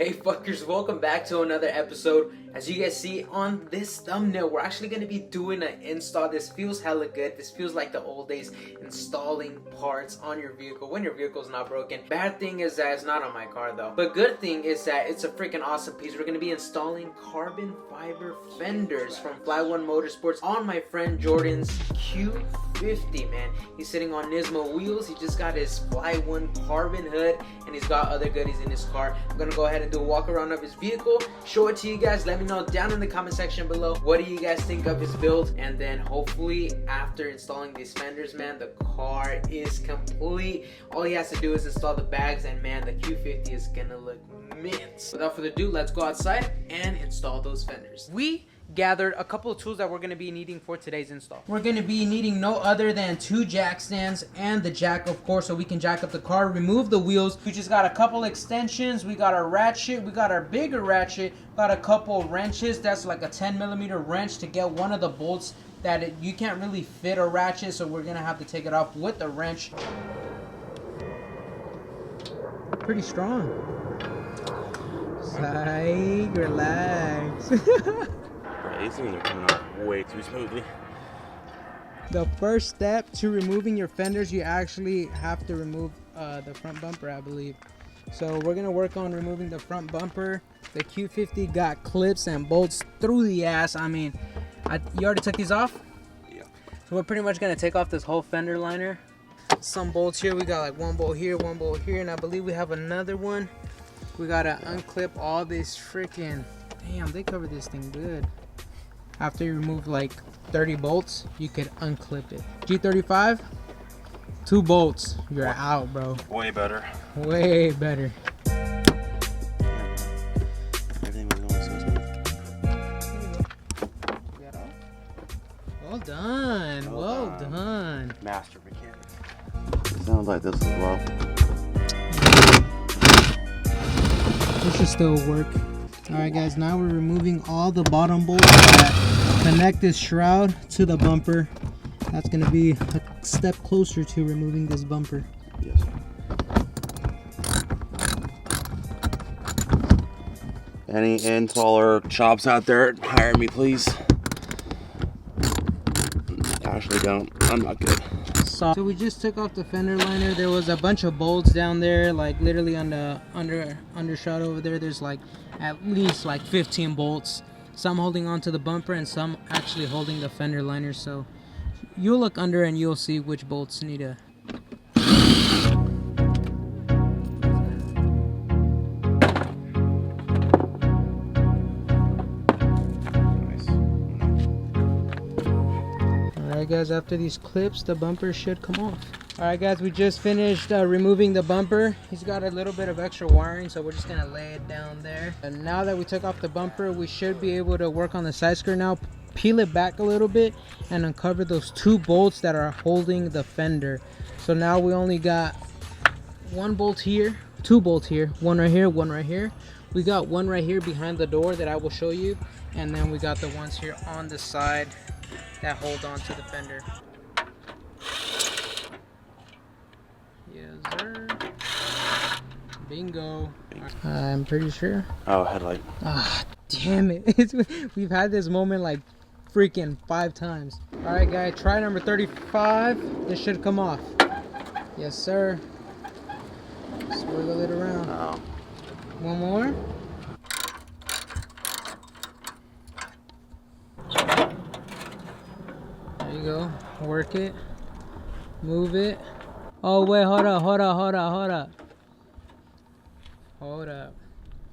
Hey fuckers, welcome back to another episode. As you guys see on this thumbnail, we're actually going to be doing an install. This feels hella good. This feels like the old days, installing parts on your vehicle when your vehicle is not broken. Bad thing is that it's not on my car though. But good thing is that it's a freaking awesome piece. We're going to be installing carbon fiber fenders from Fly One Motorsports on my friend Jordan's Q50, man. He's sitting on Nismo wheels. He just got his Fly One carbon hood and he's got other goodies in his car. I'm going to go ahead and do a walk around of his vehicle, show it to you guys. Let me know down in the comment section below, what do you guys think of his build? And then hopefully after installing these fenders, man, the car is complete. All he has to do is install the bags and man, the Q50 is gonna look mint. Without further ado, let's go outside and install those fenders. We gathered a couple of tools that we're going to be needing for today's install. We're going to be needing no other than 2 jack stands and the jack, of course, so we can jack up the car, remove the wheels. We just got a couple extensions, we got our ratchet, we got our bigger ratchet, got a couple wrenches. That's like a 10mm wrench to get one of the bolts that you can't really fit a ratchet, so we're going to have to take it off with the wrench. Pretty strong. Psych, relax. These things are coming off way too smoothly. The first step to removing your fenders, you actually have to remove the front bumper, I believe. So we're gonna work on removing the front bumper. The Q50 got clips and bolts through the ass. I mean, you already took these off? Yeah. So we're pretty much gonna take off this whole fender liner. Some bolts here, we got like one bolt here, and I believe we have another one. We gotta unclip all this freaking, damn, they covered this thing good. After you remove like 30 bolts, you could unclip it. G35, 2 bolts, you're out, bro. Way better. Way better. Everything was going so smooth. Well done. Well done. Master mechanic. Sounds like this as well. This should still work. Alright guys, now we're removing all the bottom bolts that connect this shroud to the bumper. That's going to be a step closer to removing this bumper. Yes. Any installer shops out there, hire me please. Actually don't. I'm not good. So we just took off the fender liner. There was a bunch of bolts down there, like literally on the undershot over there. There's like at least like 15 bolts, some holding onto the bumper and some actually holding the fender liner. So you'll look under and you'll see which bolts need to. Alright guys, after these clips, the bumper should come off. Alright guys, we just finished removing the bumper. He's got a little bit of extra wiring, so we're just gonna lay it down there. And now that we took off the bumper, we should be able to work on the side skirt now, peel it back a little bit, and uncover those 2 bolts that are holding the fender. So now we only got 1 bolt here, 2 bolts here, 1 right here, 1 right here. We got 1 right here behind the door that I will show you, and then we got the ones here on the side that hold on to the fender. Yes, sir. Bingo. I'm pretty sure. Oh, headlight. Ah, damn it. We've had this moment like freaking 5 times. Alright guys, try number 35. This should come off. Yes, sir. Swirl it around. Oh. 1 more. There you go. Work it. Move it. Oh wait, hold up. Hold up.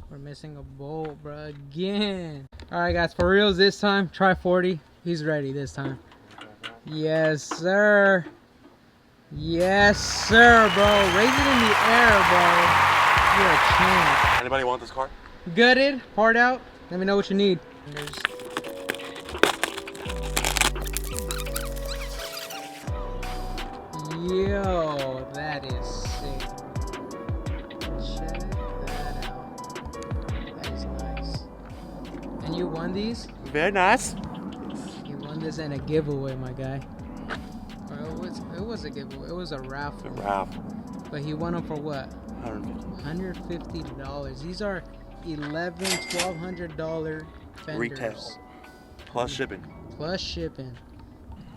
We're missing a bolt, bro, again. Alright guys, for reals this time, try 40. He's ready this time. Yes, sir. Yes, sir, bro. Raise it in the air, bro. You're a champ. Anybody want this car? Gutted, hard out. Let me know what you need. Yo, that is sick. Check that out. That is nice. And you won these? Very nice. You won this in a giveaway, my guy. It was a giveaway. It was a raffle. A raffle. But he won them for what? $150. $150. These are $1,200 fenders. Retail. Plus shipping. Plus shipping.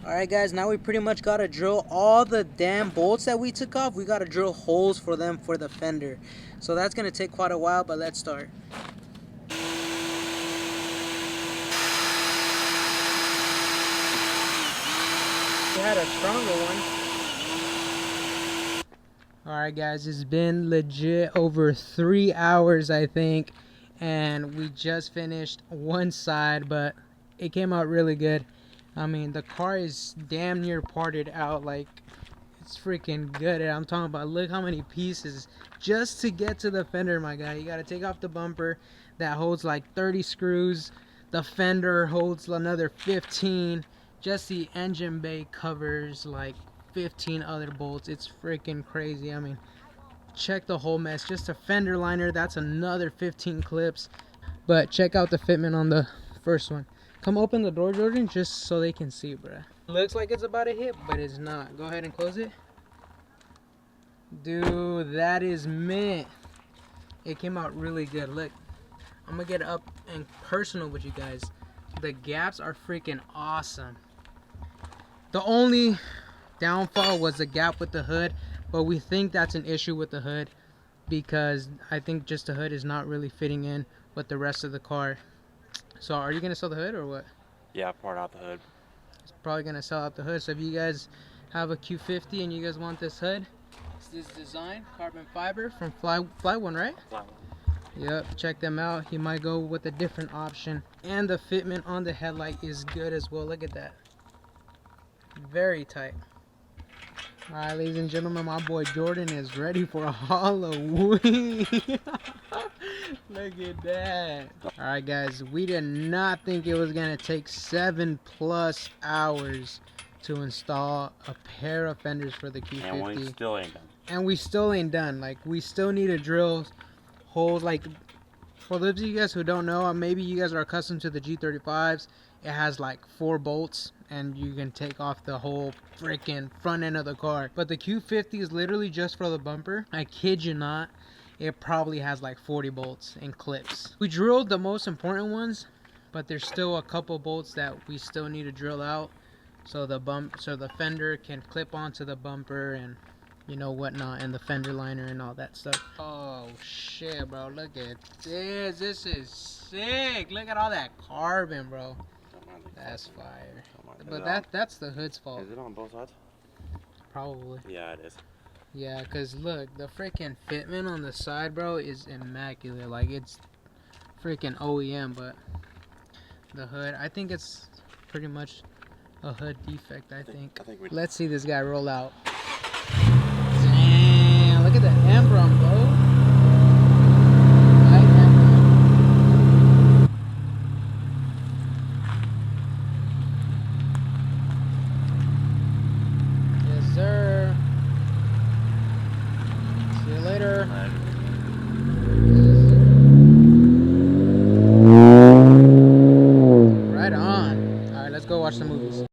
Alright guys, now we pretty much gotta drill all the damn bolts that we took off. We gotta drill holes for them for the fender. So that's gonna take quite a while, but let's start. We had a stronger one. Alright guys, it's been legit over 3 hours I think, and we just finished one side, but it came out really good. I mean, the car is damn near parted out, like, it's freaking good. I'm talking about, look how many pieces just to get to the fender, my guy. You gotta take off the bumper that holds like 30 screws. The fender holds another 15. Just the engine bay covers like 15 other bolts. It's freaking crazy. I mean, check the whole mess. Just a fender liner, that's another 15 clips. But check out the fitment on the first one. Come open the door, Jordan, just so they can see, bruh. Looks like it's about to hit, but it's not. Go ahead and close it. Dude, that is mint. It came out really good. Look, I'm gonna get up and personal with you guys. The gaps are freaking awesome. The only downfall was the gap with the hood, but we think that's an issue with the hood because I think just the hood is not really fitting in with the rest of the car. So are you gonna sell the hood or what? Yeah, part out the hood. It's probably gonna sell out the hood. So if you guys have a Q50 and you guys want this hood, it's this design, carbon fiber from Fly One, right? Fly One. Yep, check them out. He might go with a different option. And the fitment on the headlight is good as well. Look at that. Very tight. Alright, ladies and gentlemen, my boy Jordan is ready for Halloween. Look at that. Alright guys, we did not think it was gonna take 7+ hours to install a pair of fenders for the Q50. And we still ain't done. And we still ain't done. Like, we still need to drill holes. Like, for those of you guys who don't know, maybe you guys are accustomed to the G35s. It has like 4 bolts and you can take off the whole freaking front end of the car. But the Q50 is literally just for the bumper. I kid you not, it probably has like 40 bolts and clips. We drilled the most important ones, but there's still a couple bolts that we still need to drill out so the fender can clip onto the bumper and you know whatnot, and the fender liner and all that stuff. Oh shit, bro, look at this. This is sick. Look at all that carbon, bro. That's fire. But that's the hood's fault. Is it on both sides? Probably. Yeah, it is. Yeah, cause look, the freaking fitment on the side, bro, is immaculate. Like, it's freaking OEM, but the hood, I think it's pretty much a hood defect. I think. Let's see this guy roll out. Damn, look at the emblem, bro.